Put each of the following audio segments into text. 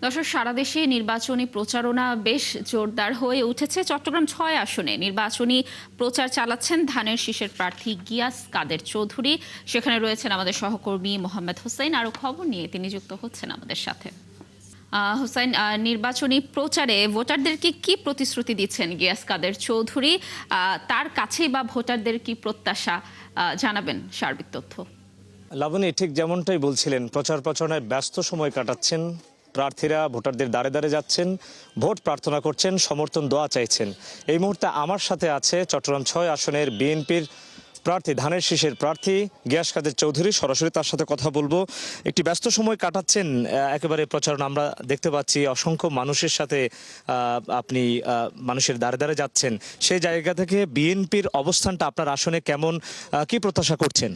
দর্শক, সারা দেশে নির্বাচনী প্রচারণা বেশ জোরদার হয়ে উঠেছে। চট্টগ্রাম ৬ আসনে নির্বাচনী প্রচার চালাচ্ছেন ধানের শীষের প্রার্থী গিয়াস কাদের চৌধুরী। সেখানে রয়েছেন আমাদের সহকর্মী মোহাম্মদ হোসেন। আরও খবর নিয়ে তিনি যুক্ত হচ্ছেন আমাদের সাথে। হোসেন, নির্বাচনী প্রচারে ভোটারদেরকে কি প্রতিশ্রুতি দিচ্ছেন গিয়াস কাদের চৌধুরী? তার কাছেই বা ভোটারদের কি প্রত্যাশা, জানাবেন সার্বিক তথ্য। লাবণী, ঠিক যেমনটাই বলছিলেন, প্রচারণায় ব্যস্ত সময় কাটাচ্ছেন প্রার্থীরা, ভোটারদের দ্বারে দ্বারে যাচ্ছেন, ভোট প্রার্থনা করছেন, সমর্থন দোয়া চাইছেন। এই মুহূর্তে আমার সাথে আছে চট্টগ্রাম ৬ আসনের বিএনপির প্রার্থী, ধানের শীষের প্রার্থী গিয়াস কাদের চৌধুরী। সরাসরি তার সাথে কথা বলবো। একটি ব্যস্ত সময় কাটাচ্ছেন একেবারে প্রচারণা, আমরা দেখতে পাচ্ছি অসংখ্য মানুষের সাথে আপনি মানুষের দ্বারে দ্বারে যাচ্ছেন। সেই জায়গা থেকে বিএনপির অবস্থানটা আপনার আসনে কেমন, কি প্রত্যাশা করছেন?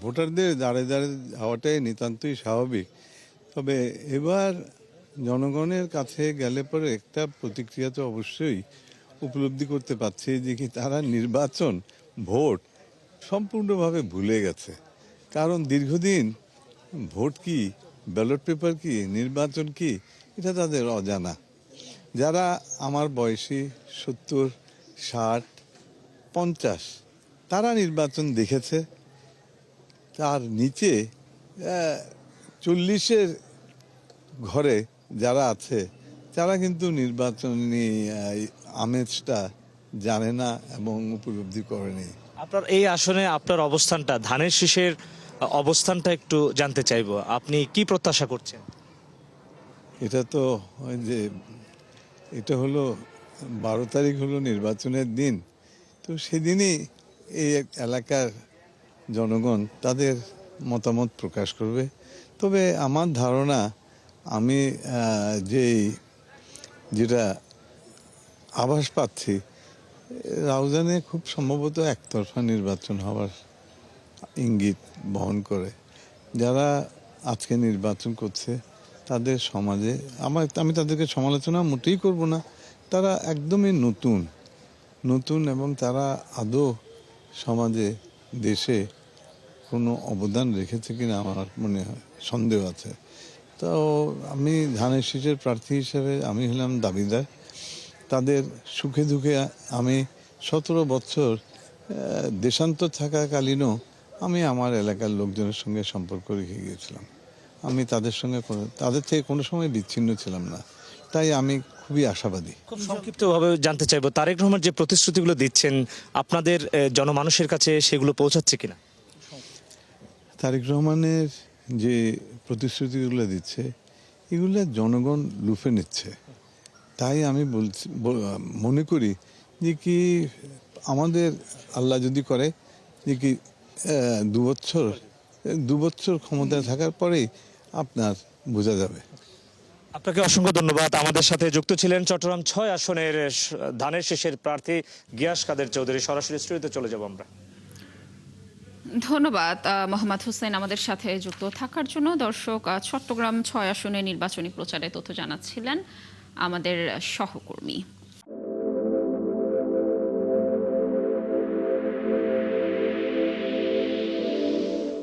ভোটারদের দাঁড়ে দাঁড়ে যাওয়াটাই নিতান্তই স্বাভাবিক। তবে এবার জনগণের কাছে গেলে পরে একটা প্রতিক্রিয়া তো অবশ্যই উপলব্ধি করতে পারছি যে কি তারা নির্বাচন, ভোট সম্পূর্ণভাবে ভুলে গেছে। কারণ দীর্ঘদিন ভোট কি, ব্যালট পেপার কি, নির্বাচন কি, এটা তাদের অজানা। যারা আমার বয়সী 70, 60, 50 তারা নির্বাচন দেখেছে। তার নিচে 40-এর ঘরে যারা আছে তারা কিন্তু নির্বাচনী আমেজটা জানে না এবং উপলব্ধি করেনি। আপনার এই আসনে আপনার অবস্থানটা, ধানের শীষের অবস্থানটা একটু জানতে চাইবো। আপনি কি প্রত্যাশা করছেন? এটা তো ওই যে এটা হলো 12 তারিখ হলো নির্বাচনের দিন। তো সেদিনই এই এলাকার জনগণ তাদের মতামত প্রকাশ করবে। তবে আমার ধারণা, আমি যেটা আভাস পাচ্ছি, রাউজানে খুব সম্ভবত একতরফা নির্বাচন হওয়ার ইঙ্গিত বহন করে। যারা আজকে নির্বাচন করছে তাদের সমাজে আমি তাদেরকে সমালোচনা মোটেই করব না। তারা একদমই নতুন এবং তারা আদৌ সমাজে, দেশে কোনো অবদান রেখেছে কিনা আমার মনে হয় সন্দেহ আছে। তো আমি ধানের শীষের প্রার্থী হিসেবে আমি হলাম দাবিদার। তাদের সুখে দুঃখে আমি 17 বছর দেশান্তর থাকাকালীনও আমি আমার এলাকার লোকজনের সঙ্গে সম্পর্ক রেখে গিয়েছিলাম। আমি তাদের থেকে কোনো সময় বিচ্ছিন্ন ছিলাম না। তাই আমি খুবই আশাবাদী। খুব সংক্ষিপ্তভাবে জানতে চাইবো, তারেক রহমান যে প্রতিশ্রুতিগুলো দিচ্ছেন আপনাদের জনমানুষের কাছে, সেগুলো পৌঁছাচ্ছে কিনা? তারেক রহমানের যে প্রতিশ্রুতিগুলো দিচ্ছে, এগুলো জনগণ লুফে নিচ্ছে। তাই আমি মনে করি যে কি আমাদের আল্লাহ যদি করে যে কি 2 বছর ক্ষমতায় থাকার পরেই আপনার বোঝা যাবে। আপনাকে অসংখ্য ধন্যবাদ। আমাদের সাথে যুক্ত ছিলেন চট্টগ্রাম ৬ আসনের ধানের শীষের প্রার্থী গিয়াস কাদের চৌধুরী। সরাসরি স্টুডিওতে চলে যাব আমরা। ধন্যবাদ মোহাম্মদ হোসেন আমাদের সাথে যুক্ত থাকার জন্য। দর্শক, চট্টগ্রাম ৬ আসনে নির্বাচনী প্রচারে তথ্য জানাচ্ছিলেন আমাদের সহকর্মী।